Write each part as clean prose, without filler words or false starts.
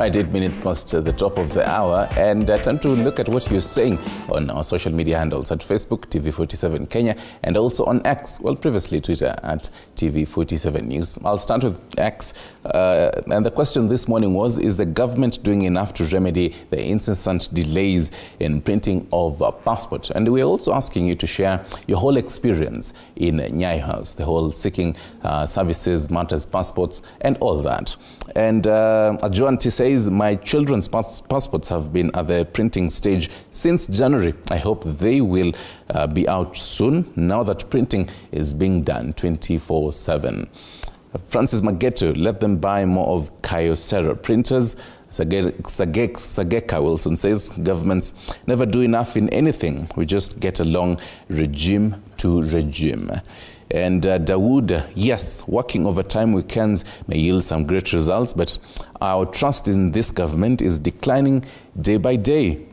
Right, 8 minutes past the top of the hour, and time to look at what you're saying on our social media handles at Facebook, TV47 Kenya, and also on X, well, previously Twitter at TV47 News. I'll start with X, and the question this morning was, is the government doing enough to remedy the incessant delays in printing of passport? And we're also asking you to share your whole experience in Nyayo House, the whole seeking services, matters, passports, and all that. And Joanti says, my children's passports have been at the printing stage since January. I hope they will be out soon, now that printing is being done 24/7. Francis Mageto, let them buy more of Kyocera printers. Sageka Wilson says, governments never do enough in anything. We just get along regime to regime. And Dawood, yes, working overtime weekends may yield some great results, but our trust in this government is declining day by day.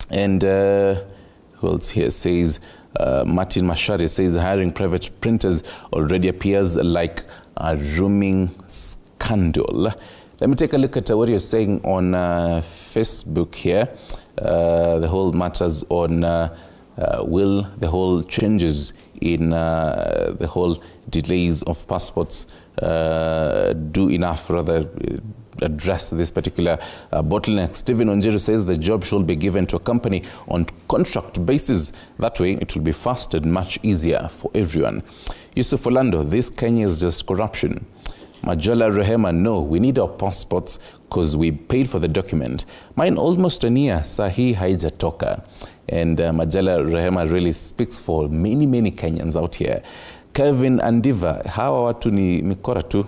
And who else here says, Martin Mashari says, hiring private printers already appears like a rooming scandal. Let me take a look at what you're saying on Facebook here. The whole matters on will the whole changes in the whole delays of passports do enough, rather address this particular bottleneck. Stephen Onjeru says the job should be given to a company on contract basis. That way it will be faster and much easier for everyone. Yusuf Orlando, this Kenya is just corruption. Majala Rehema, no, we need our passports because we paid for the document. Mine almost a year, sahi haijatoka. And Majala Rehema really speaks for many, many Kenyans out here. Kevin Andiva, hawa watu ni mikora tu.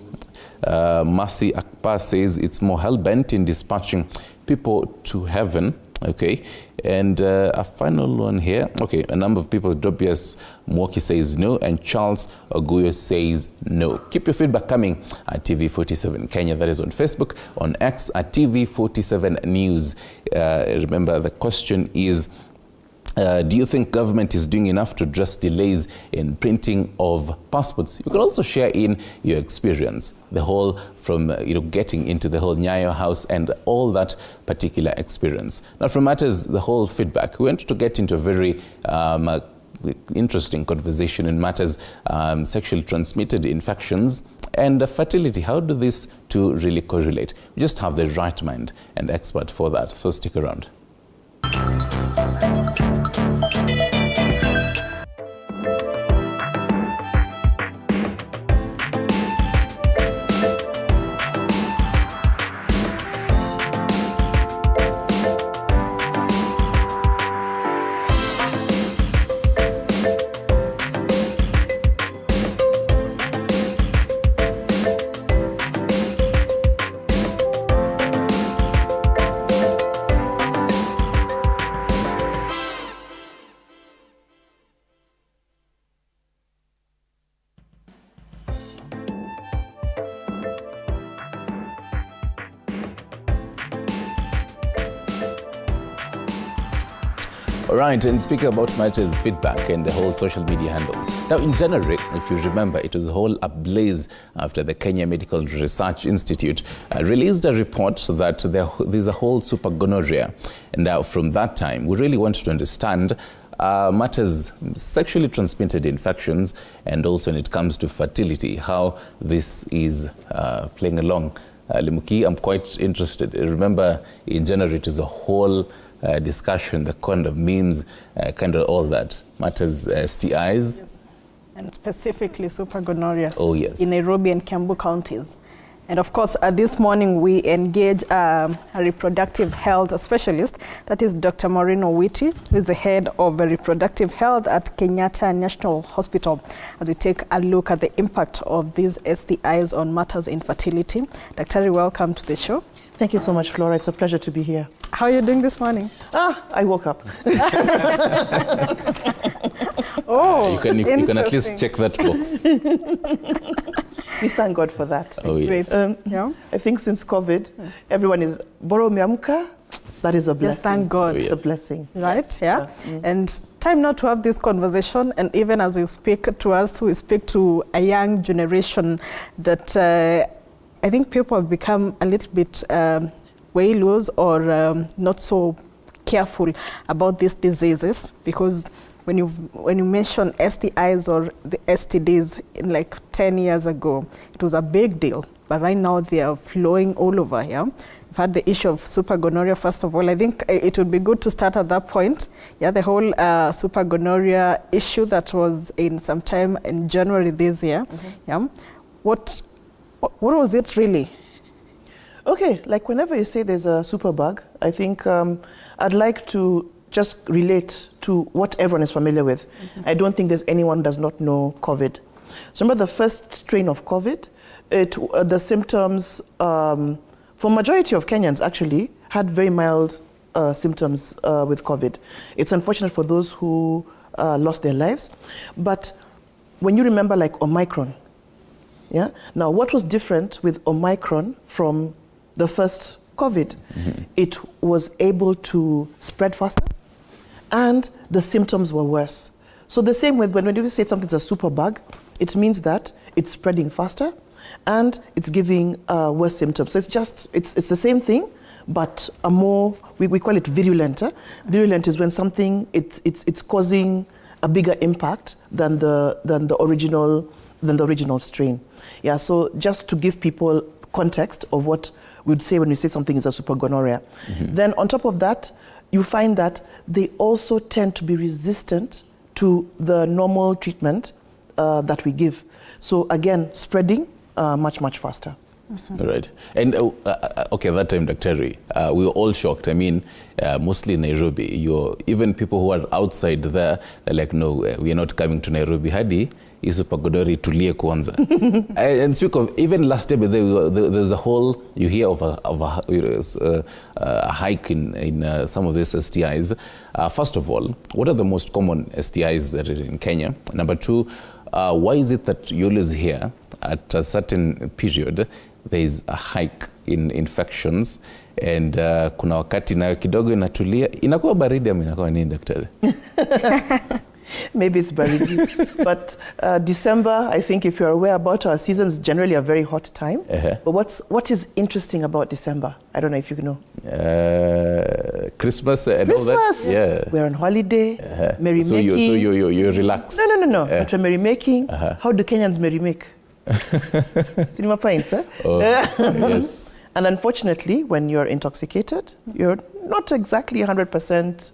Mercy Akpa says it's more hell-bent in dispatching people to heaven. Okay, and a final one here. Okay, a number of people, Dobias Mwoki says no, and Charles Oguyo says no. Keep your feedback coming at TV47 Kenya. That is on Facebook, on X at TV47 News. Remember, the question is, do you think government is doing enough to address delays in printing of passports? You can also share in your experience, the whole from getting into the whole Nyayo House and all that particular experience. Now, from matters, the whole feedback, we want to get into a very interesting conversation in matters sexually transmitted infections and fertility. How do these two really correlate? We just have the right mind and expert for that, so stick around. All right, and speaking about matters, feedback and the whole social media handles. Now, in January, if you remember, it was a whole ablaze after the Kenya Medical Research Institute released a report that there's a whole super gonorrhea. And now, from that time, we really want to understand matters sexually transmitted infections, and also when it comes to fertility, how this is playing along. Limuki, I'm quite interested. Remember, in January, it was a whole discussion, the kind of memes, kind of all that matters, STIs. Yes. And specifically super gonorrhea. Oh, yes. In Nairobi and Kiambu counties. And of course, this morning we engage a reproductive health specialist, that is Dr. Maureen Owiti, who is the head of reproductive health at Kenyatta National Hospital, as we take a look at the impact of these STIs on matters in fertility. Dr. welcome to the show. Thank you so much, Flora. It's a pleasure to be here. How are you doing this morning? I woke up. Oh, you can at least check that box. We thank God for that. Oh, yes. Yeah. I think since COVID, everyone is boro meamka. That is a blessing. Yes, thank God. It's a blessing. Right, yes. yeah. And time now to have this conversation, and even as you speak to us, we speak to a young generation that I think people have become a little bit way loose or not so careful about these diseases, because when you mention STIs or the STDs in like 10 years ago, it was a big deal. But right now they are flowing all over here. We've had the issue of super gonorrhea, first of all. I think it would be good to start at that point. Yeah, the whole super gonorrhea issue that was in sometime in January this year. Yeah, what was it really? Okay, like whenever you say there's a superbug, I think I'd like to just relate to what everyone is familiar with. I don't think there's anyone who does not know COVID. So remember the first strain of COVID, the symptoms, for majority of Kenyans actually, had very mild symptoms with COVID. It's unfortunate for those who lost their lives. But when you remember like Omicron, yeah? Now what was different with Omicron from the first COVID? It was able to spread faster and the symptoms were worse. So the same with when you say something's a super bug, it means that it's spreading faster and it's giving worse symptoms. So it's the same thing, but a more, we call it virulent. Virulent is when something, it's causing a bigger impact than the original strain. Yeah, so just to give people context of what we'd say when we say something is a super gonorrhea. Then on top of that, you find that they also tend to be resistant to the normal treatment that we give. So again, spreading much, much faster. Right. And okay, that time, Dr. we were all shocked. I mean, mostly in Nairobi, even people who are outside there, they're like, no, we are not coming to Nairobi. Hadi, isupagodori tulie kwanza. And speak of, even last year, there's a whole, you hear of a hike in some of these STIs. First of all, what are the most common STIs that are in Kenya? Number two, why is it that you always hear at a certain period there is a hike in infections and kuna wakati nayo kidogo inatulia, inakuwa baridi ama inakuwa nini daktari? Maybe it's baridi. But December, I think if you're aware about our seasons, generally a very hot time. But what is interesting about December? I don't know if you know. Christmas and all that. Yeah. We're on holiday, merrymaking. So you're relaxed. No. But we're merrymaking. How do Kenyans merrymake? Cinema pints, eh? Oh, yes. And unfortunately, when you're intoxicated, you're not exactly 100%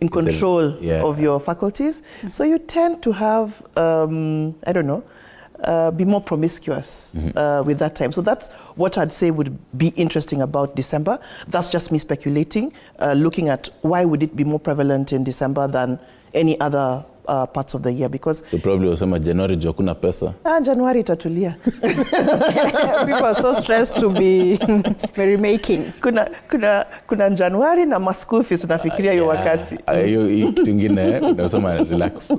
in control of your faculties. So you tend to have, I don't know, be more promiscuous with that time. So that's what I'd say would be interesting about December. That's just me speculating, looking at why would it be more prevalent in December than any other parts of the year, because so probably wasema January juu hakuna pesa. January itatulia. People are so stressed to be merrymaking. Kuna January na school fees unafikiria hiyo wakati. Hiyo kitu ingine unasema relax.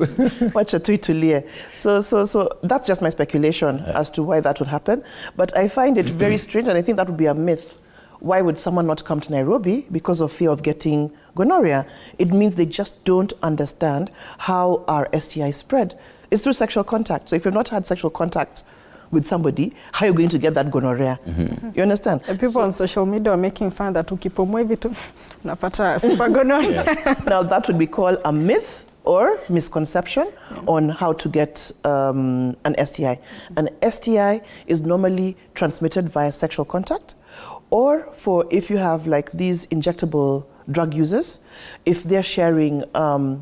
Wacha tu itulie. So that's just my speculation as to why that would happen, but I find it very strange, and I think that would be a myth. Why would someone not come to Nairobi because of fear of getting gonorrhea? It means they just don't understand how our STIs spread. It's through sexual contact. So if you've not had sexual contact with somebody, how are you going to get that gonorrhea? You understand? And people on social media are making fun that ukipumua hivi tu unapata super gonorrhea. Now that would be called a myth or misconception on how to get an STI. An STI is normally transmitted via sexual contact, or for if you have like these injectable drug users, if they're sharing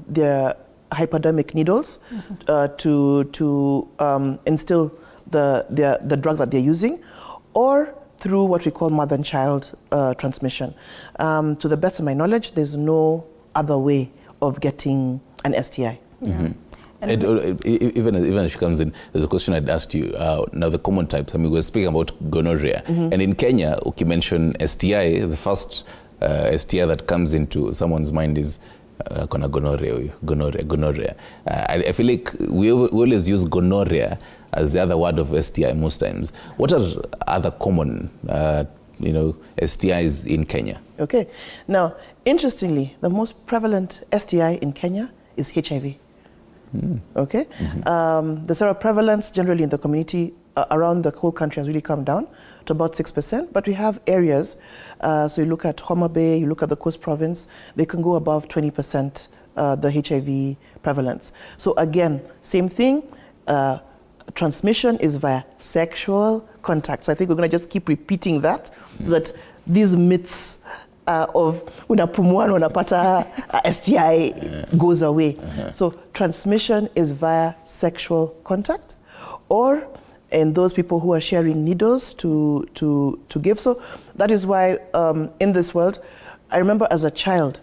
their hypodermic needles to instill the drug that they're using, or through what we call mother and child transmission. To the best of my knowledge, there's no other way of getting an STI. And even as she comes in, there's a question I'd asked you. Now the common types. I mean, we're speaking about gonorrhea, and in Kenya, you mentioned STI. The first STI that comes into someone's mind is gonorrhea. I feel like we always use gonorrhea as the other word of STI most times. What are other common, STIs in Kenya? Okay. Now, interestingly, the most prevalent STI in Kenya is HIV. Okay? The seroprevalence generally in the community around the whole country has really come down to about 6%, but we have areas, so you look at Homa Bay, you look at the Coast Province, they can go above 20% the HIV prevalence. So again, same thing, transmission is via sexual contact. So I think we're going to just keep repeating that so that these myths of unapumua na unapata STI goes away. So transmission is via sexual contact, or in those people who are sharing needles to give. So that is why in this world, I remember as a child,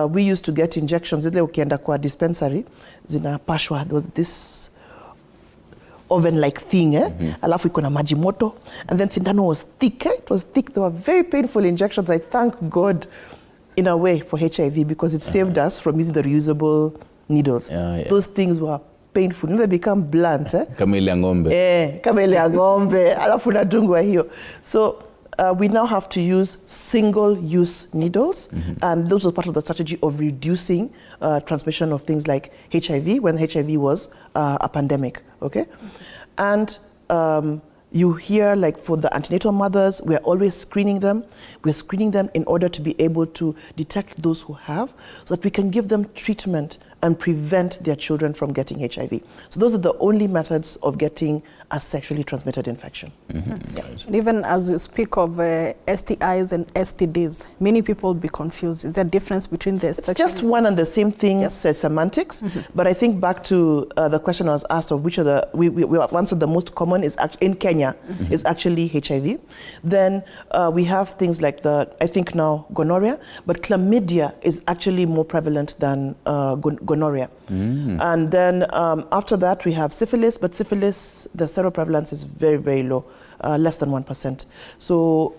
we used to get injections. Zile ukienda kwa dispensary, zinapashwa. There was this oven-like thing, alafu iko na maji moto, and then sindano was thick. It was thick. They were very painful injections. I thank God, in a way, for HIV because it saved us from using the reusable needles. Those things were painful. They become blunt. Kama ile ya ng'ombe. Kama ile ya ng'ombe, alafu nadungwa hiyo. So we now have to use single-use needles, and those are part of the strategy of reducing transmission of things like HIV when HIV was a pandemic, okay? And you hear, like, for the antenatal mothers, we're always screening them. We're screening them in order to be able to detect those who have, so that we can give them treatment and prevent their children from getting HIV. So those are the only methods of getting a sexually transmitted infection. Even as you speak of STIs and STDs, many people be confused. Is there a difference between the It's just one and the same thing, says semantics. But I think back to the question I was asked of which of the, we have answered the most common is in Kenya, is actually HIV. Then we have things like I think now gonorrhea, but chlamydia is actually more prevalent than gonorrhea. And then after that we have syphilis, but syphilis, the seroprevalence is very, very low, less than 1%. So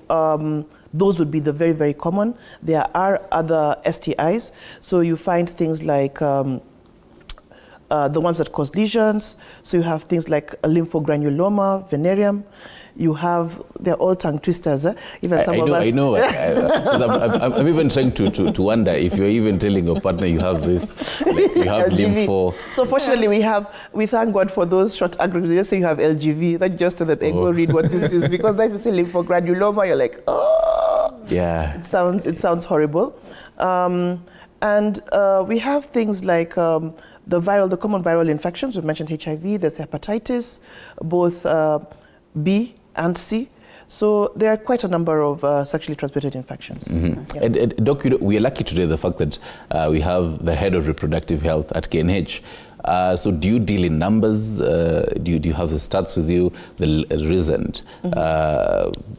those would be the very, very common. There are other STIs. So you find things like the ones that cause lesions. So you have things like lymphogranuloma, venereum. You have, they're all tongue twisters. Even some of us. I know. I'm even trying to wonder if you're even telling your partner you have this, like you have LGV. lympho. So fortunately, we thank God for those short acronyms. Just say you have LGV. That's just so that they go read what this is. Because if you say lymphogranuloma, you're like, oh. Yeah. It sounds horrible. And we have things like the common viral infections. We mentioned HIV. There's hepatitis, both B and C. So there are quite a number of sexually transmitted infections. And Doc, we are lucky today the fact that we have the head of reproductive health at KNH. So do you deal in numbers? Do you have the stats with you? The recent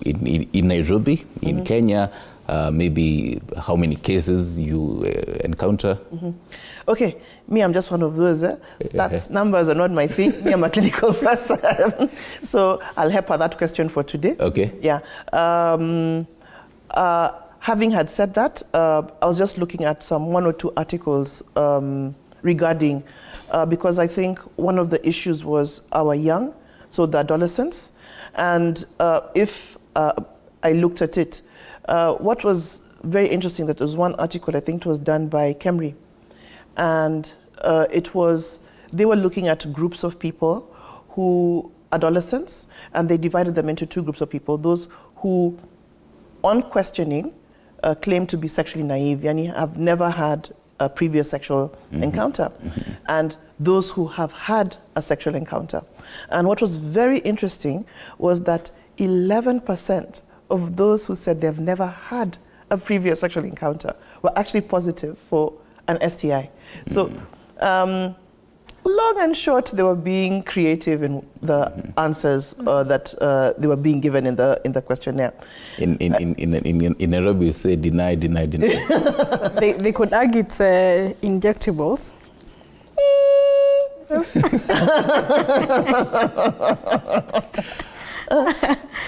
in Nairobi, in Kenya, maybe how many cases you encounter? Okay, me, I'm just one of those. Stats, numbers are not my thing. Me, I'm a clinical person. So I'll help her that question for today. Okay. Yeah. Having had said that, I was just looking at some 1 or 2 articles regarding, because I think one of the issues was our young, so the adolescents. And if I looked at it, what was very interesting, that there was one article, I think it was done by Kemri, and they were looking at groups of people adolescents, and they divided them into 2 groups of people. Those who, on questioning, claim to be sexually naive, yani have never had a previous sexual encounter, and those who have had a sexual encounter. And what was very interesting was that 11% of those who said they've never had a previous sexual encounter were actually positive for an STI. So long and short, they were being creative in the answers that they were being given in the questionnaire. In Nairobi, you say deny. They could argue it's injectables.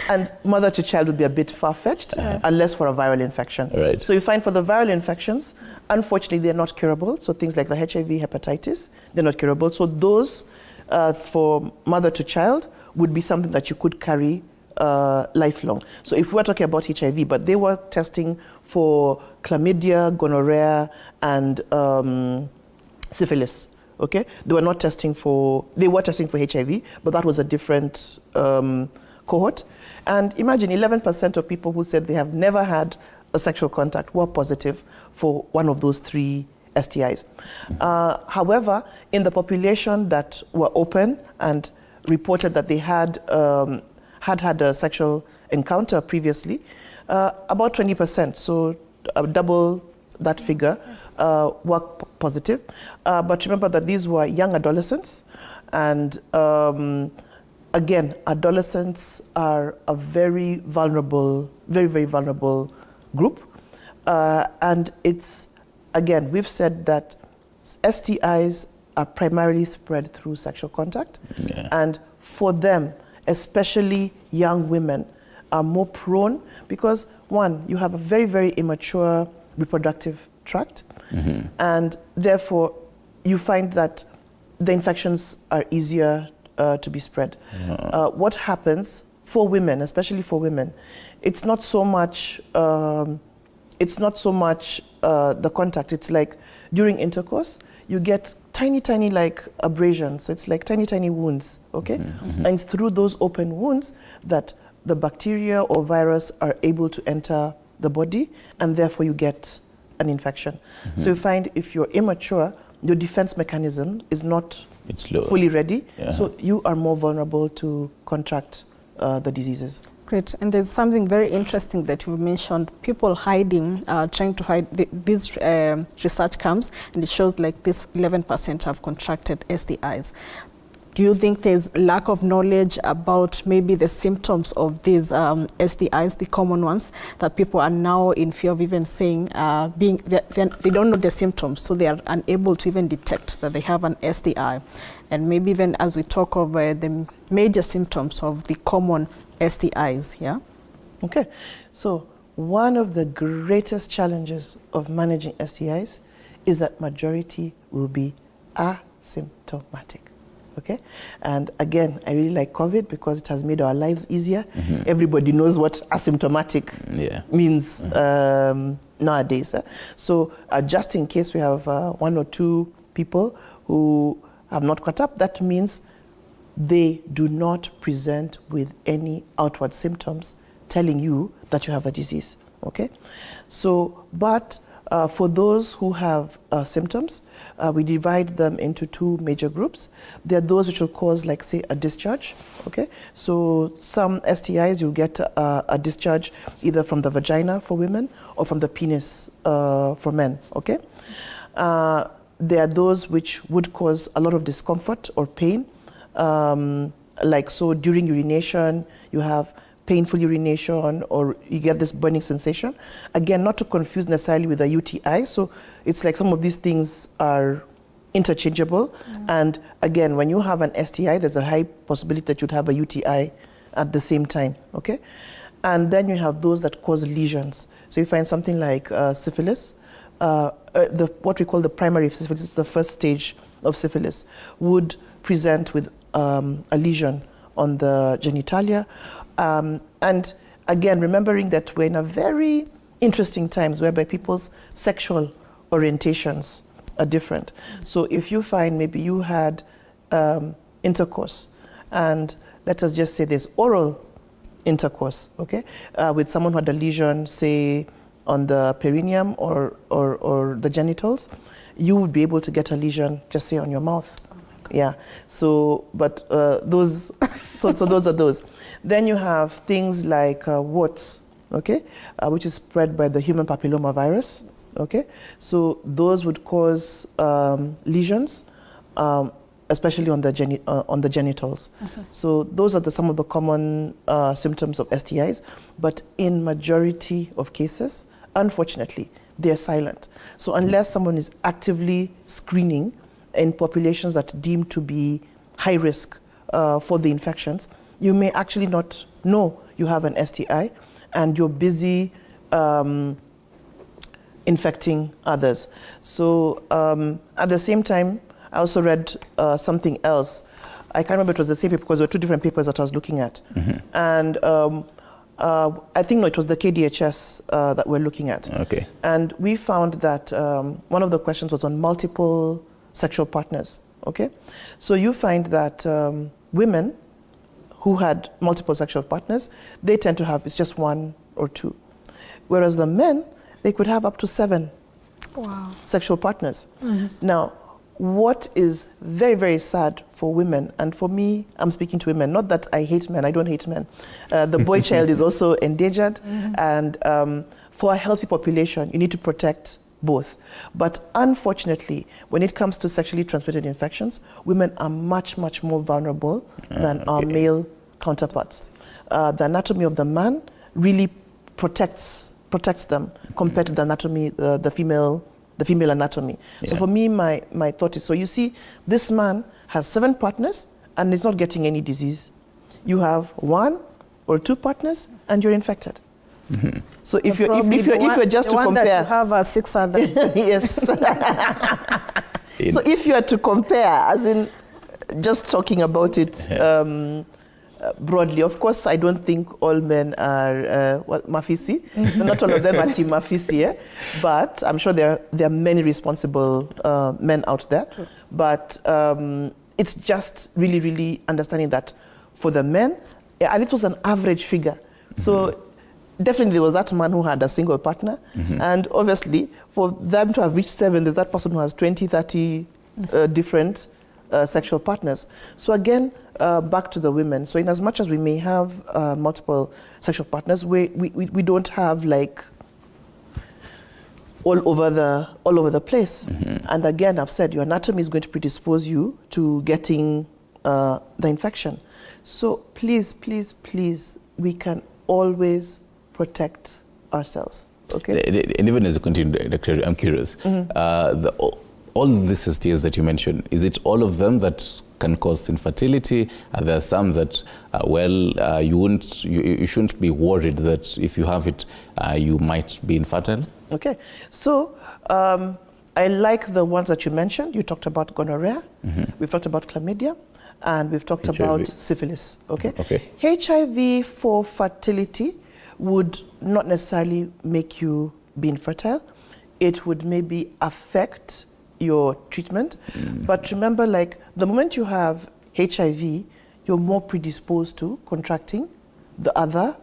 And mother to child would be a bit far-fetched, unless for a viral infection. Right. So you find for the viral infections, unfortunately, they're not curable. So things like the HIV, hepatitis, they're not curable. So those for mother to child would be something that you could carry lifelong. So if we're talking about HIV, but they were testing for chlamydia, gonorrhea, and syphilis. okay? They were testing for HIV, but that was a different cohort. And imagine 11% of people who said they have never had a sexual contact were positive for one of those 3 STIs. However, in the population that were open and reported that they had had a sexual encounter previously, about 20%, so double that figure, were positive. But remember that these were young adolescents, and again, adolescents are a very vulnerable, very, very vulnerable group. And it's, again, we've said that STIs are primarily spread through sexual contact. Yeah. And for them, especially young women, are more prone because, one, you have a very, very immature reproductive tract, and therefore you find that the infections are easier to be spread. What happens for women, especially for women, it's not so much the contact. It's like during intercourse, you get tiny like abrasions. So it's like tiny wounds, okay? And it's through those open wounds that the bacteria or virus are able to enter the body, and therefore you get an infection. So you find if you're immature, your defense mechanism is not fully ready, so you are more vulnerable to contract the diseases. Great. And there's something very interesting that you mentioned, people hiding, trying to hide. This research comes and it shows like this 11% have contracted STIs. Do you think there's lack of knowledge about maybe the symptoms of these STIs, the common ones, that people are now in fear of even saying, they don't know the symptoms, so they are unable to even detect that they have an STI? And maybe even as we talk of the major symptoms of the common STIs, yeah? Okay, so one of the greatest challenges of managing STIs is that majority will be asymptomatic. Okay, and again, I really like COVID because it has made our lives easier. Everybody knows what asymptomatic means nowadays. So just in case we have 1 or 2 people who have not caught up, that means they do not present with any outward symptoms telling you that you have a disease. Okay, so but for those who have symptoms, we divide them into 2 major groups. There are those which will cause, like, say, a discharge, okay? So some STIs, you'll get a discharge either from the vagina for women or from the penis for men, okay? There are those which would cause a lot of discomfort or pain. Like, so during urination, you have painful urination, or you get this burning sensation. Again, not to confuse necessarily with a UTI. So it's like some of these things are interchangeable. And again, when you have an STI, there's a high possibility that you'd have a UTI at the same time, okay? And then you have those that cause lesions. So you find something like syphilis, what we call the primary syphilis, the first stage of syphilis, would present with a lesion on the genitalia. And again, remembering that we're in a very interesting times whereby people's sexual orientations are different. So if you find maybe you had intercourse, and let us just say there's oral intercourse, okay, with someone who had a lesion, say, on the perineum or the genitals, you would be able to get a lesion, just say, on your mouth. Yeah, so, but those are those. Then you have things like warts, okay, which is spread by the human papilloma virus, okay? So those would cause lesions, especially on the genitals. So those are some of the common symptoms of STIs, but in majority of cases, unfortunately, they're silent. So unless someone is actively screening in populations that are deemed to be high risk for the infections, you may actually not know you have an STI, and you're busy infecting others. So at the same time, I also read something else. I can't remember if it was the same paper because there were 2 different papers that I was looking at. And I think, no, it was the KDHS that we're looking at. And we found that one of the questions was on multiple sexual partners, okay? So you find that women who had multiple sexual partners, they tend to have, it's just 1 or 2. Whereas the men, they could have up to 7 sexual partners. Now, what is very, very sad for women, and for me, I'm speaking to women, not that I hate men, I don't hate men. The boy child is also endangered, and for a healthy population, you need to protect both. But unfortunately, when it comes to sexually transmitted infections, women are much, much more vulnerable than our male counterparts. The anatomy of the man really protects them compared to the anatomy, the female anatomy. So for me, my thought is, so you see, this man has 7 partners and is not getting any disease. You have 1 or 2 partners and you're infected. So if you're just to compare, that you have 6 others. Yes. So if you are to compare, as in just talking about it broadly, of course, I don't think all men are Mafisi. Not all of them are Team Mafisi, but I'm sure there are many responsible men out there. True. But it's just really, really understanding that for the men, and it was an average figure. So definitely there was that man who had a single partner, and obviously for them to have reached 7, there's that person who has 20, 30 different sexual partners. So again, back to the women. So in as much as we may have multiple sexual partners, we don't have like all over the place. And again, I've said your anatomy is going to predispose you to getting the infection. So please, please, please, we can always protect ourselves. Okay. And even as you continue, Dr. I'm curious. All these STIs that you mentioned, is it all of them that can cause infertility? Are there some that, you shouldn't be worried that if you have it, you might be infertile? Okay. So I like the ones that you mentioned. You talked about gonorrhea, we've talked about chlamydia, and we've talked about syphilis. Okay. HIV for fertility would not necessarily make you be infertile. It would maybe affect your treatment. But remember, like the moment you have HIV, you're more predisposed to contracting the other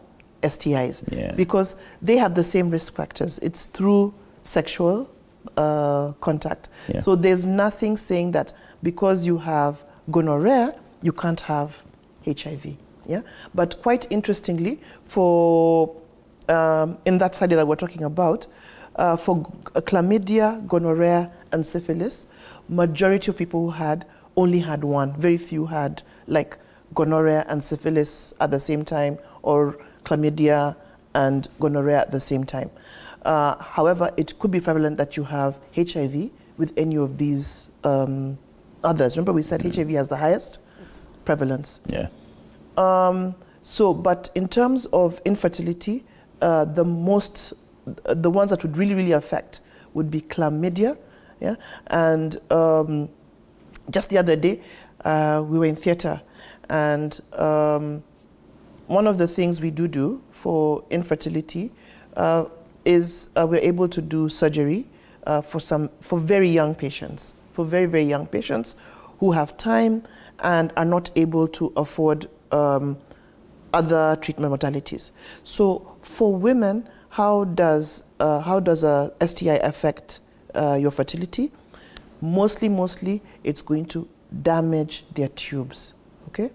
STIs because they have the same risk factors. It's through sexual contact. So there's nothing saying that because you have gonorrhea, you can't have HIV. But quite interestingly, for in that study that we're talking about, for chlamydia, gonorrhea, and syphilis, majority of people who had only had one. Very few had like gonorrhea and syphilis at the same time, or chlamydia and gonorrhea at the same time. However, it could be prevalent that you have HIV with any of these others. Remember we said HIV has the highest prevalence. But in terms of infertility, the ones that would really, really affect would be chlamydia. And just the other day, we were in theater, and one of the things we do for infertility is we're able to do surgery for very young patients, for very, very young patients who have time and are not able to afford other treatment modalities. So for women, how does a STI affect your fertility? Mostly, it's going to damage their tubes, okay?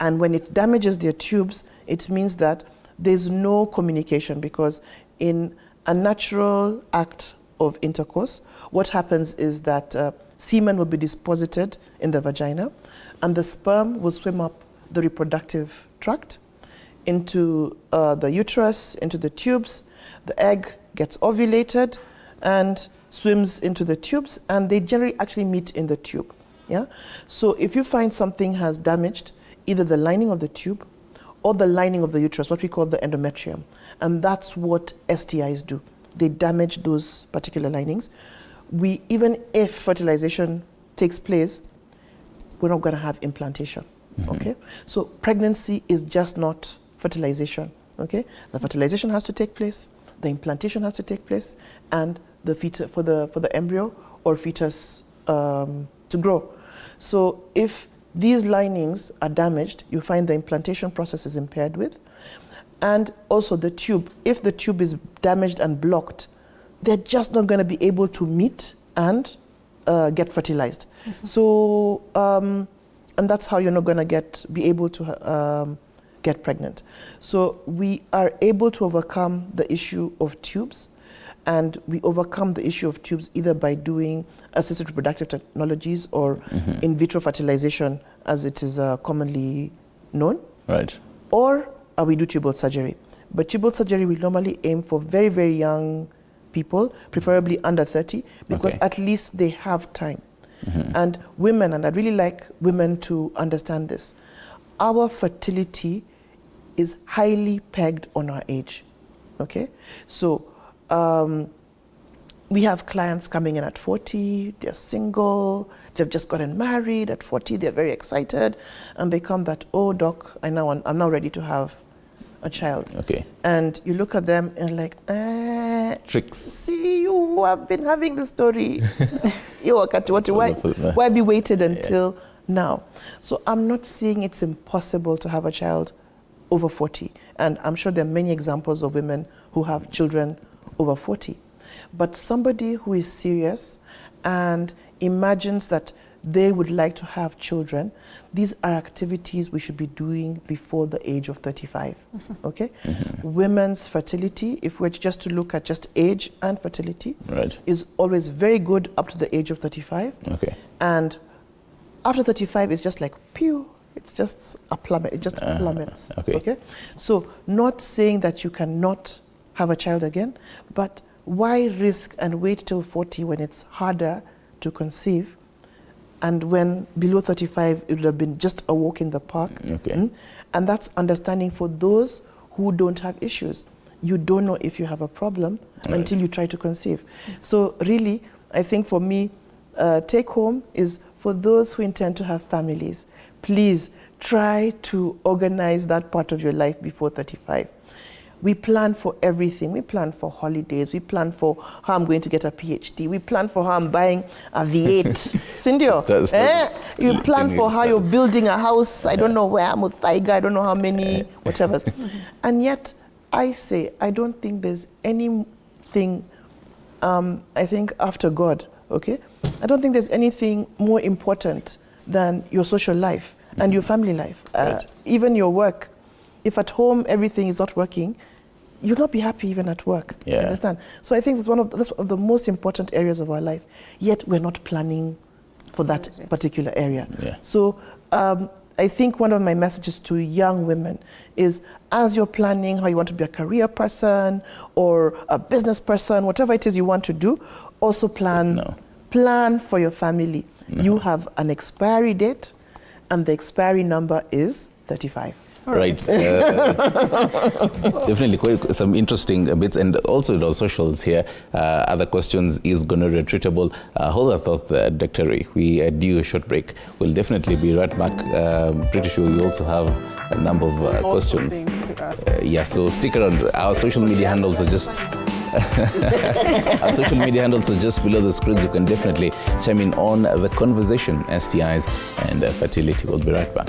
And when it damages their tubes, it means that there's no communication, because in a natural act of intercourse, what happens is that semen will be deposited in the vagina, and the sperm will swim up the reproductive tract into the uterus, into the tubes. The egg gets ovulated and swims into the tubes, and they generally actually meet in the tube. So if you find something has damaged either the lining of the tube or the lining of the uterus, what we call the endometrium, and that's what STIs do. They damage those particular linings. Even if fertilization takes place, we're not going to have implantation. Okay, so pregnancy is just not fertilization. Okay, the fertilization has to take place, the implantation has to take place, and the fetus for the embryo or fetus to grow. So if these linings are damaged, you find the implantation process is impaired with. And also the tube. If the tube is damaged and blocked, they're just not going to be able to meet and get fertilized. So, and that's how you're not going to be able to get pregnant. So we are able to overcome the issue of tubes, and we overcome the issue of tubes either by doing assisted reproductive technologies or in vitro fertilization, as it is commonly known. Right. Or we do tubal surgery. But tubal surgery, we normally aim for very, very young people, preferably under 30, because at least they have time. And women, and I'd really like women to understand this, our fertility is highly pegged on our age, okay? So we have clients coming in at 40, they're single, they've just gotten married at 40, they're very excited, and they come that, oh doc, I'm now ready to have a child. Okay. And you look at them and like, Tricks. see, you have been having the story. Why have you waited until now? So I'm not saying it's impossible to have a child over 40. And I'm sure there are many examples of women who have children over 40. But somebody who is serious and imagines that they would like to have children, these are activities we should be doing before the age of 35, okay? Women's fertility, if we're just to look at just age and fertility, is always very good up to the age of 35. Okay. And after 35, it's just like, pew, it's just a plummet, it just plummets, okay? So not saying that you cannot have a child again, but why risk and wait till 40 when it's harder to conceive? And when below 35, it would have been just a walk in the park. And that's understanding for those who don't have issues. You don't know if you have a problem until you try to conceive. So really, I think for me, take home is for those who intend to have families, please try to organize that part of your life before 35. We plan for everything. We plan for holidays. We plan for how I'm going to get a PhD. We plan for how I'm buying a V8. Cindio, you plan for how you're building a house. I don't know where, I'm with Thaiga, I don't know how many, whatever. And yet, I say, I don't think there's anything, I think after God, okay? I don't think there's anything more important than your social life and your family life, even your work. If at home everything is not working, you'll not be happy even at work. You understand? So I think that's one of the most important areas of our life. Yet we're not planning for that particular area. So I think one of my messages to young women is, as you're planning how you want to be a career person or a business person, whatever it is you want to do, also plan for your family. You have an expiry date, and the expiry number is 35. Right. Definitely quite some interesting bits, and also those socials here. Other questions: is gonorrhea treatable? Hold that thought, Dr. Ray. We do a short break. We'll definitely be right back. Pretty sure you also have a number of questions. Yeah, so stick around. Our social media handles are just our social media handles are just below the screens. You can definitely chime in on the conversation, STIs and fertility. We'll be right back.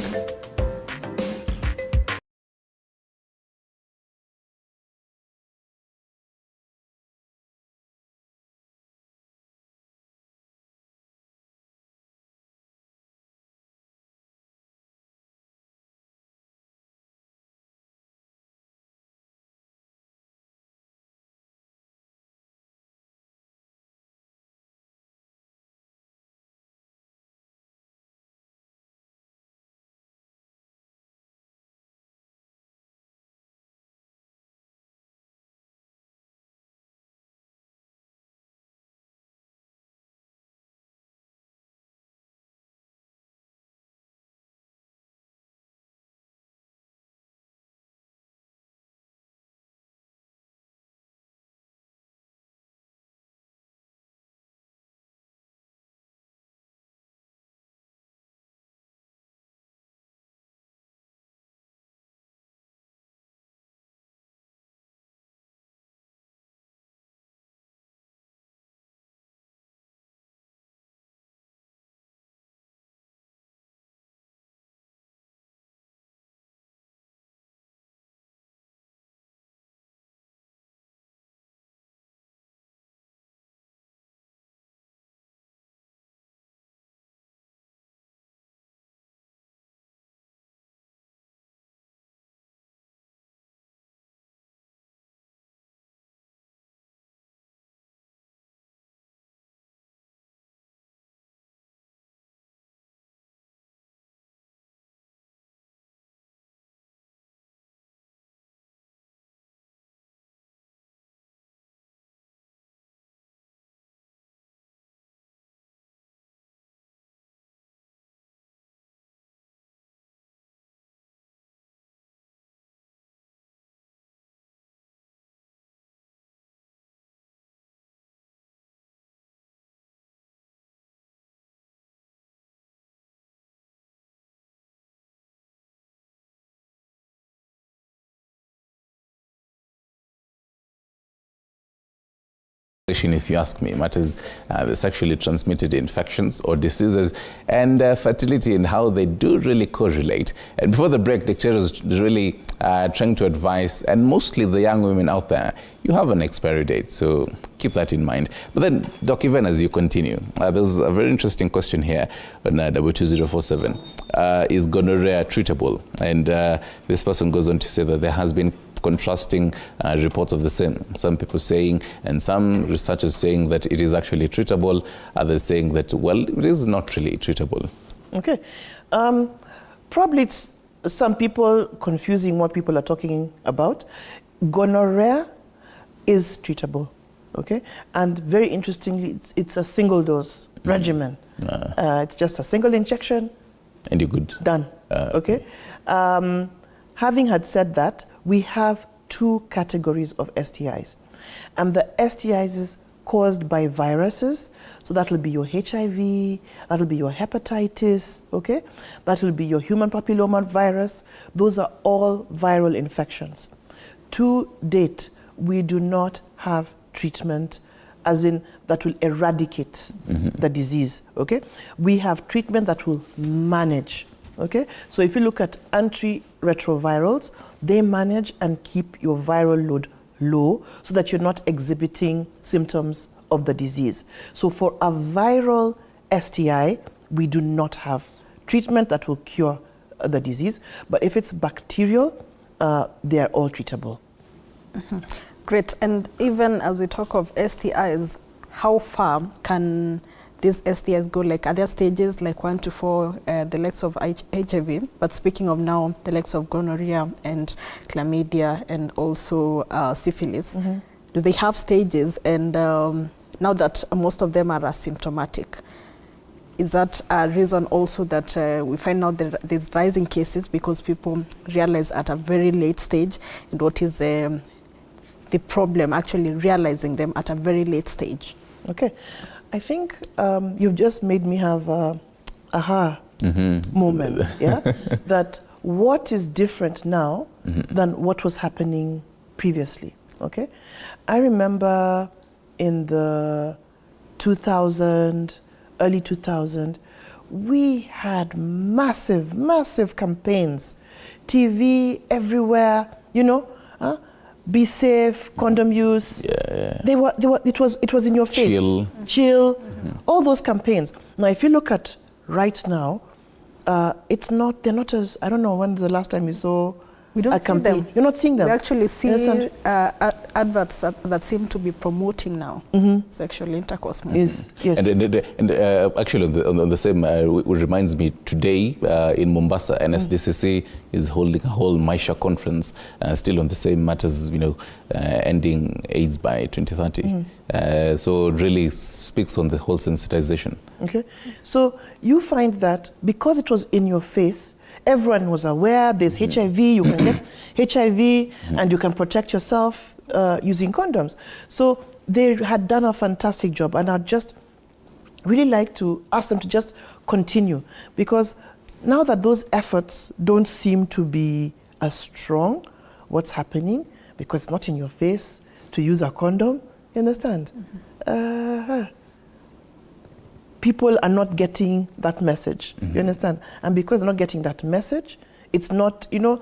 if you ask me, matters the sexually transmitted infections or diseases, and fertility and how they do really correlate. And before the break, Dr. was really trying to advise, and mostly the young women out there, you have an expiry date, so keep that in mind. But then, Doc, even as you continue, there's a very interesting question here on 22047. Is gonorrhea treatable? And this person goes on to say that there has been contrasting reports of the same. Some people saying, and some researchers saying that it is actually treatable, others saying that, well, it is not really treatable. Okay. Probably it's some people confusing what people are talking about. Gonorrhea is treatable, okay? And very interestingly, it's a single dose regimen. It's just a single injection. And you're good. Done, okay? Having had said that, we have two categories of STIs. And the STIs is caused by viruses. So that will be your HIV, that will be your hepatitis, okay? That will be your human papilloma virus. Those are all viral infections. To date, we do not have treatment as in that will eradicate the disease, okay? We have treatment that will manage. Okay, so if you look at antiretrovirals, they manage and keep your viral load low so that you're not exhibiting symptoms of the disease. So for a viral STI, we do not have treatment that will cure the disease. But if it's bacterial, they are all treatable. Great. And even as we talk of STIs, how far can these STIs go? Like, are there stages like 1 to 4, the likes of HIV? But speaking of now, the likes of gonorrhea and chlamydia and also syphilis, do they have stages? And now that most of them are asymptomatic, is that a reason also that we find out that there's rising cases because people realize at a very late stage? And what is the problem, actually realizing them at a very late stage? Okay. I think you've just made me have a aha moment, yeah? That what is different now than what was happening previously, okay? I remember in the early 2000, we had massive campaigns, TV everywhere, you know, be safe, condom use. It was in your face. Chill. All those campaigns. Now, if you look at right now, they're not as, I don't know when the last time you saw a campaign. You're not seeing them. We actually see adverts that seem to be promoting now sexual intercourse. Yes. And actually, on the same, it reminds me today in Mombasa, NSDCC is holding a whole Maisha conference, still on the same matters, you know, ending AIDS by 2030. So it really speaks on the whole sensitization. Okay. So you find that because it was in your face, everyone was aware there's HIV, you can get HIV, and you can protect yourself using condoms. So they had done a fantastic job, and I'd just really like to ask them to just continue, because now that those efforts don't seem to be as strong, what's happening? Because it's not in your face to use a condom, you understand? People are not getting that message, you understand? And because they're not getting that message, it's not, you know,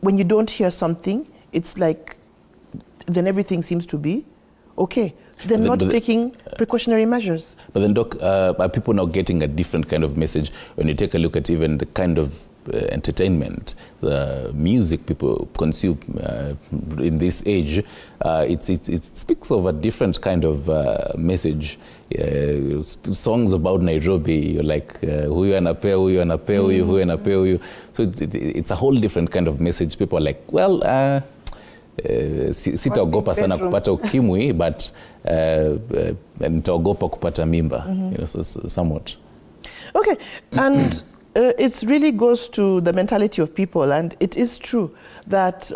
when you don't hear something, it's like, then everything seems to be okay. They're not taking precautionary measures. But then, Doc, are people now getting a different kind of message when you take a look at even the kind of entertainment, the music people consume in this age? It speaks of a different kind of message. Songs about Nairobi, you're like, huyu anapea huyu, anapea huyu, huyu anapea huyu. So it's a whole different kind of message. People are like, well, sitaogopa sana kupata ukimwi, but nitaogopa kupata mimba, you know, so somewhat. Okay, and it really goes to the mentality of people, and it is true that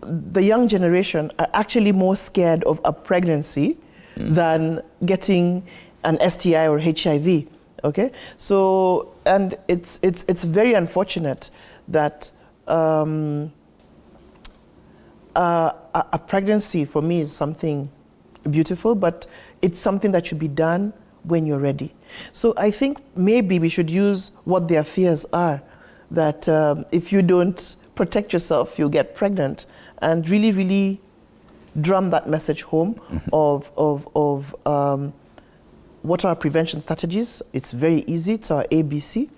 the young generation are actually more scared of a pregnancy than getting an STI or HIV, okay? So, and it's very unfortunate that a pregnancy for me is something beautiful, but it's something that should be done when you're ready. So I think maybe we should use what their fears are, that if you don't protect yourself, you'll get pregnant, and really, really drum that message home of what are our prevention strategies. It's very easy. It's our ABC.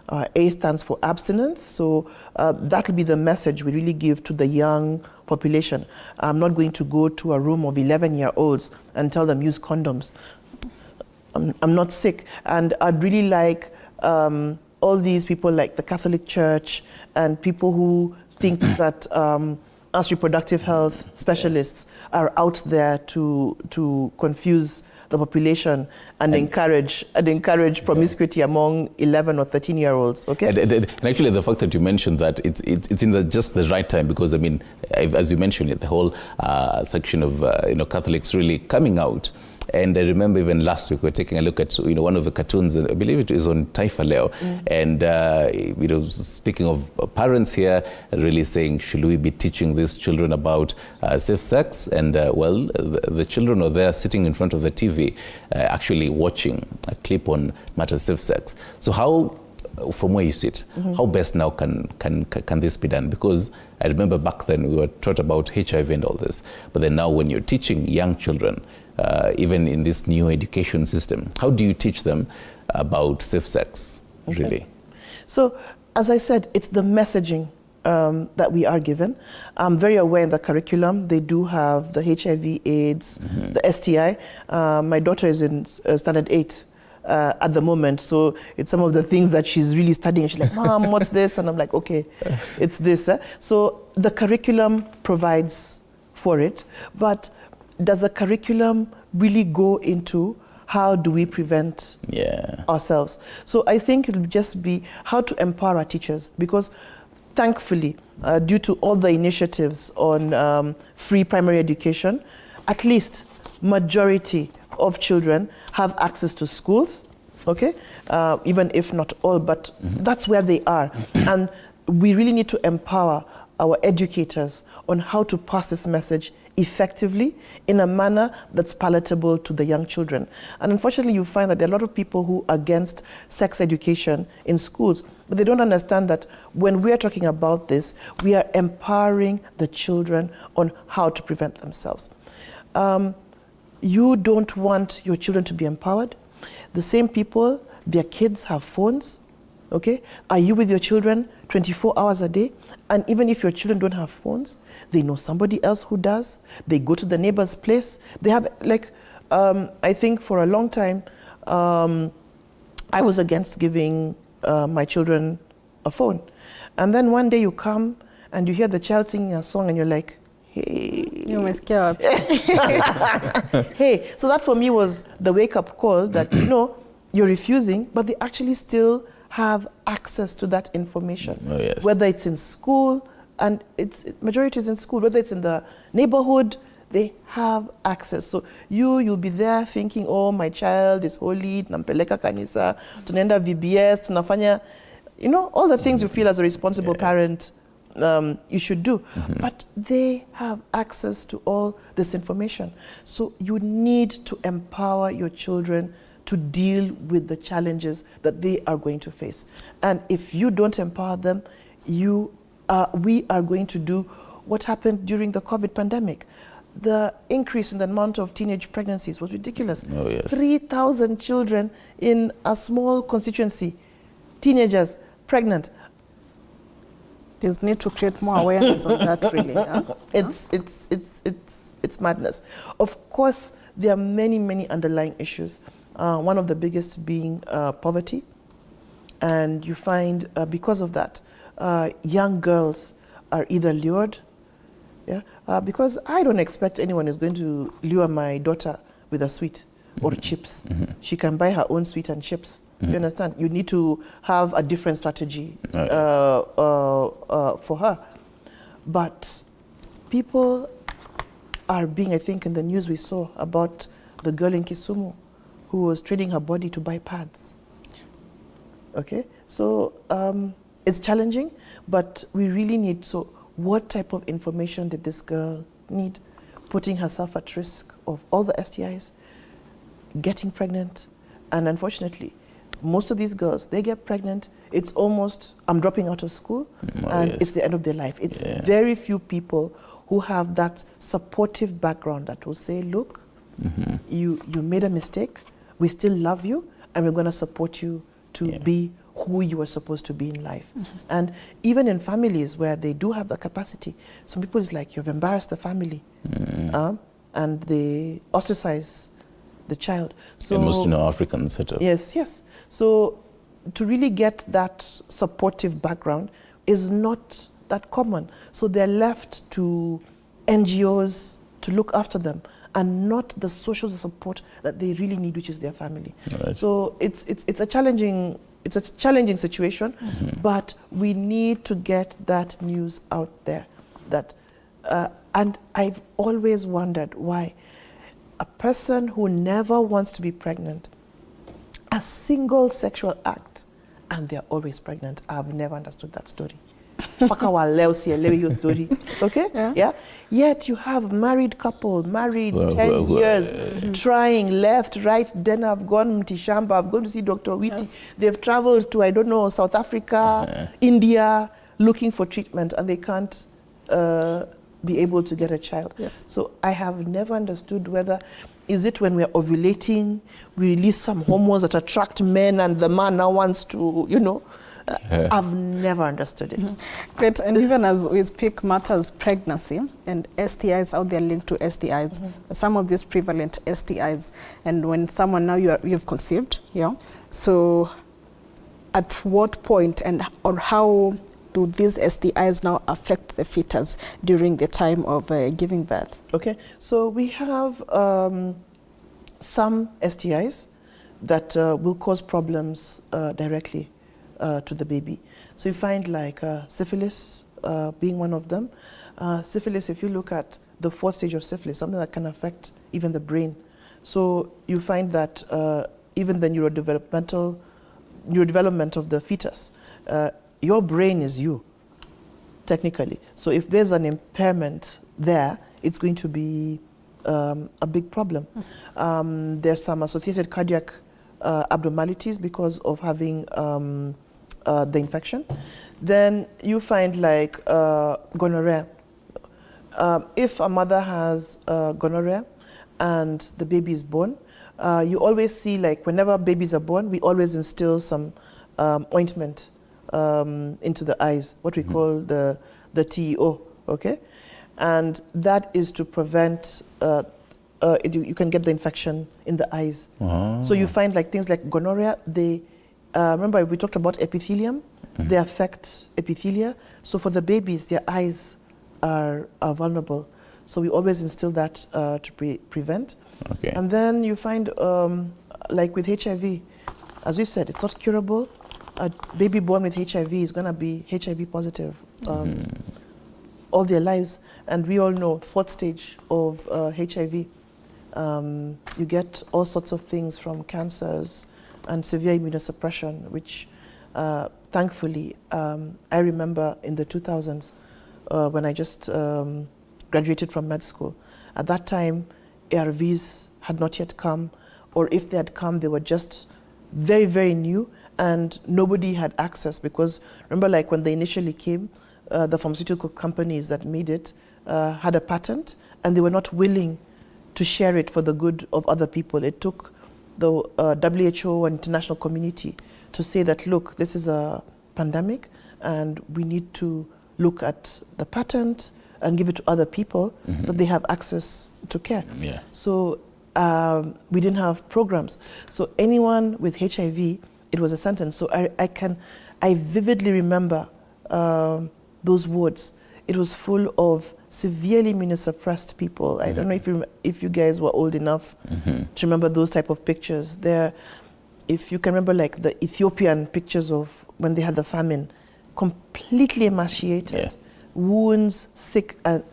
A stands for abstinence. So that will be the message we really give to the young population. I'm not going to go to a room of 11-year-olds and tell them use condoms. I'm not sick. And I'd really like all these people like the Catholic Church and people who think that us reproductive health specialists are out there to confuse the population and encourage promiscuity among 11 or 13-year-olds. Okay. And actually, the fact that you mentioned that it's in just the right time, because I mean, as you mentioned it, the whole section of Catholics really coming out. And I remember even last week we were taking a look at one of the cartoons, I believe it is on Taifa Leo, and speaking of parents here, really saying, should we be teaching these children about safe sex? And the children are there sitting in front of the TV, actually watching a clip on matters safe sex. So how, from where you sit, how best now can this be done? Because I remember back then we were taught about HIV and all this, but then now when you're teaching young children, even in this new education system, how do you teach them about safe sex, really? So, as I said, it's the messaging that we are given. I'm very aware in the curriculum, they do have the HIV, AIDS, the STI. My daughter is in standard 8 at the moment, so it's some of the things that she's really studying. She's like, Mom, what's this? And I'm like, okay, it's this. So the curriculum provides for it, but does the curriculum really go into how do we prevent ourselves? So I think it'll just be how to empower our teachers, because thankfully, due to all the initiatives on free primary education, at least majority of children have access to schools, okay? Even if not all, but that's where they are. And we really need to empower our educators on how to pass this message effectively in a manner that's palatable to the young children. And unfortunately, you find that there are a lot of people who are against sex education in schools, but they don't understand that when we're talking about this, we are empowering the children on how to prevent themselves. You don't want your children to be empowered. The same people, their kids have phones, okay? Are you with your children 24 hours a day? And even if your children don't have phones, they know somebody else who does. They go to the neighbor's place. They have, I think for a long time, I was against giving my children a phone. And then one day you come and you hear the child singing a song and you're like, hey. You must care. Hey, so that for me was the wake-up call that, you're refusing, but they actually still have access to that information. Oh, yes. Whether it's in school, and majority is in school, whether it's in the neighborhood, they have access. So you'll be there thinking, oh, my child is holy, nampeleka kanisa, tunaenda VBS, tunafanya, all the things you feel as a responsible parent you should do. But they have access to all this information. So you need to empower your children to deal with the challenges that they are going to face. And if you don't empower them, we are going to do what happened during the COVID pandemic. The increase in the amount of teenage pregnancies was ridiculous. Oh, yes. 3,000 children in a small constituency, teenagers pregnant. There's need to create more awareness on that, really. Huh? It's madness. Of course, there are many, many underlying issues. One of the biggest being poverty. And you find, because of that, young girls are either lured, because I don't expect anyone is going to lure my daughter with a sweet or chips. She can buy her own sweet and chips. You understand? You need to have a different strategy for her. But people are being, I think in the news we saw about the girl in Kisumu who was trading her body to buy pads. Okay, so it's challenging, but we really need, so what type of information did this girl need, putting herself at risk of all the STIs, getting pregnant, and unfortunately, most of these girls, they get pregnant, it's almost, I'm dropping out of school, and yes. it's the end of their life. It's very few people who have that supportive background that will say, look, you made a mistake, we still love you, and we're going to support you to be who you are supposed to be in life. And even in families where they do have the capacity, some people is like, you've embarrassed the family, and they ostracize the child. So most African setup. Yes, yes. So to really get that supportive background is not that common. So they're left to NGOs to look after them, and not the social support that they really need, which is their family. Right. So it's a challenging situation, but we need to get that news out there. That and I've always wondered why a person who never wants to be pregnant, a single sexual act, and they're always pregnant. I've never understood that story. Story. Okay? Yeah. Yet you have married couple, married 10 years, trying left, right. Then I've gone to Mtishamba, I've gone to see Dr. Witi. Yes. They've traveled to, I don't know, South Africa, India, looking for treatment, and they can't be able to get a child. Yes. So I have never understood whether, is it when we're ovulating, we release some hormones that attract men, and the man now wants to, you know, I've never understood it. Great. And even as we speak matters pregnancy and STIs, how they're linked to STIs, some of these prevalent STIs, and when someone now you've conceived, so at what point or how do these STIs now affect the fetus during the time of giving birth? Okay, so we have some STIs that will cause problems directly to the baby. So you find like syphilis being one of them. Syphilis, if you look at the fourth stage of syphilis, something that can affect even the brain. So you find that even the neurodevelopment of the fetus, your brain is you, technically. So if there's an impairment there, it's going to be a big problem. There's some associated cardiac abnormalities because of having the infection. Then you find like gonorrhea. If a mother has gonorrhea and the baby is born, you always see, like, whenever babies are born, we always instill some ointment into the eyes, what we call the TEO, okay? And that is to prevent, you can get the infection in the eyes. So you find like things like gonorrhea, they, remember we talked about epithelium, they affect epithelia. So for the babies, their eyes are vulnerable. So we always instill that to prevent. Okay. And then you find, like with HIV, as we said, it's not curable. A baby born with HIV is going to be HIV positive all their lives. And we all know, fourth stage of HIV, you get all sorts of things from cancers and severe immunosuppression, which thankfully, I remember in the 2000s when I just graduated from med school. At that time, ARVs had not yet come, or if they had come, they were just very, very new, and nobody had access, because remember, like when they initially came, the pharmaceutical companies that made it had a patent, and they were not willing to share it for the good of other people. It took the WHO and international community to say that, look, this is a pandemic, and we need to look at the patent and give it to other people so they have access to care. So we didn't have programs. So anyone with HIV, it was a sentence. So I vividly remember those wards. It was full of severely immunosuppressed people. I don't know if you guys were old enough to remember those type of pictures. If you can remember, like the Ethiopian pictures of when they had the famine, completely emaciated, wounds, sick, and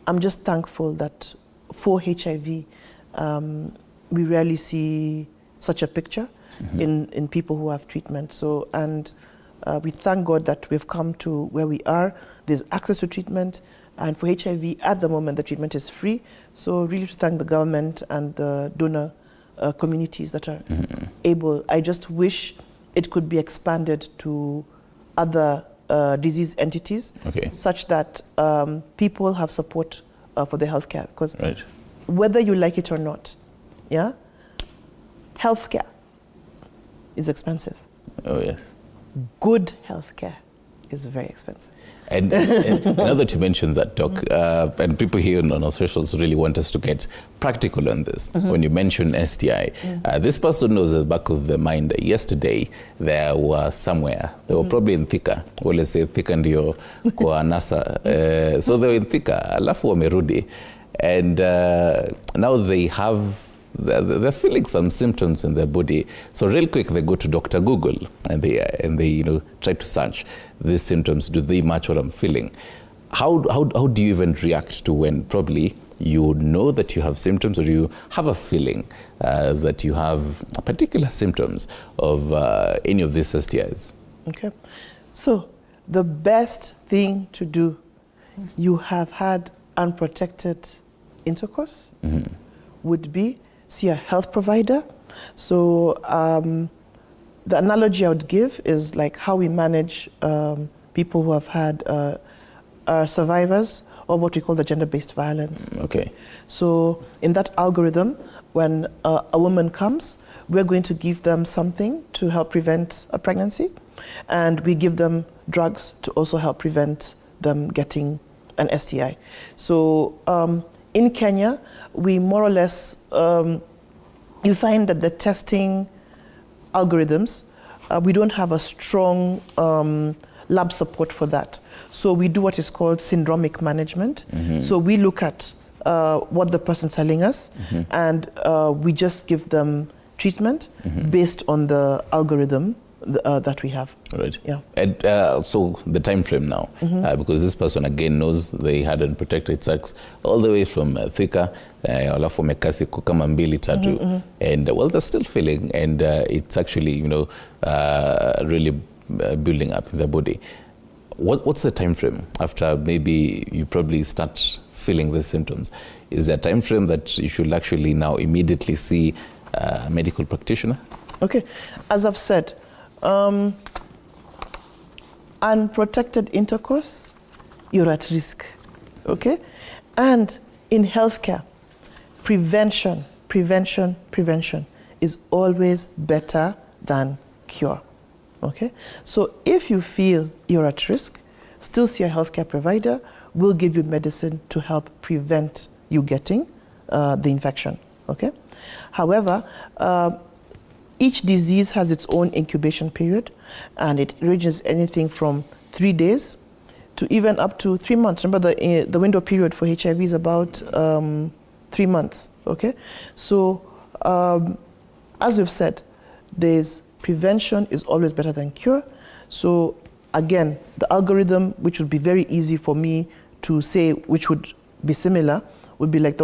I'm just thankful that for HIV, we rarely see such a picture in people who have treatment. So, and we thank God that we've come to where we are, there's access to treatment. And for HIV, at the moment, the treatment is free. So really to thank the government and the donor communities that are able. I just wish it could be expanded to other disease entities, such that people have support for their healthcare. Because whether you like it or not, healthcare is expensive. Oh, yes. Good healthcare is very expensive. And now that you mentioned that, Doc, and people here on our socials really want us to get practical on this. When you mention STI, this person knows at the back of the mind that yesterday they were somewhere. They were probably in Thika. Well, let's say Thika ndio kwa NASA. So they were in Thika, alafu wamerudi. And now they have they're feeling some symptoms in their body. So real quick, they go to Dr. Google and they try to search these symptoms. Do they match what I'm feeling? How do you even react to when probably you know that you have symptoms, or you have a feeling that you have particular symptoms of any of these STIs? Okay. So the best thing to do, you have had unprotected intercourse, would be see a health provider. So the analogy I would give is like how we manage people who have had survivors of what we call the gender-based violence. Okay. So in that algorithm, when a woman comes, we're going to give them something to help prevent a pregnancy, and we give them drugs to also help prevent them getting an STI. So in Kenya, we more or less, you find that the testing algorithms, we don't have a strong lab support for that. So we do what is called syndromic management. So we look at what the person's telling us, and we just give them treatment based on the algorithm that we have. Right. Yeah. And so the time frame now, because this person again knows they had unprotected sex all the way from Thika, alafu mekasi kama mbili tatu, and well, they're still feeling, and it's actually really building up in their body. What's the time frame after maybe you probably start feeling the symptoms? Is there a time frame that you should actually now immediately see a medical practitioner? Okay, as I've said, unprotected intercourse, you're at risk, okay? And in healthcare, prevention is always better than cure, okay? So if you feel you're at risk, still see a healthcare provider. We'll give you medicine to help prevent you getting the infection, okay? However, each disease has its own incubation period, and it ranges anything from 3 days to even up to 3 months. Remember, the window period for HIV is about 3 months, okay? So, as we've said, prevention is always better than cure. So, again, the algorithm, which would be very easy for me to say, which would be similar, would be like the one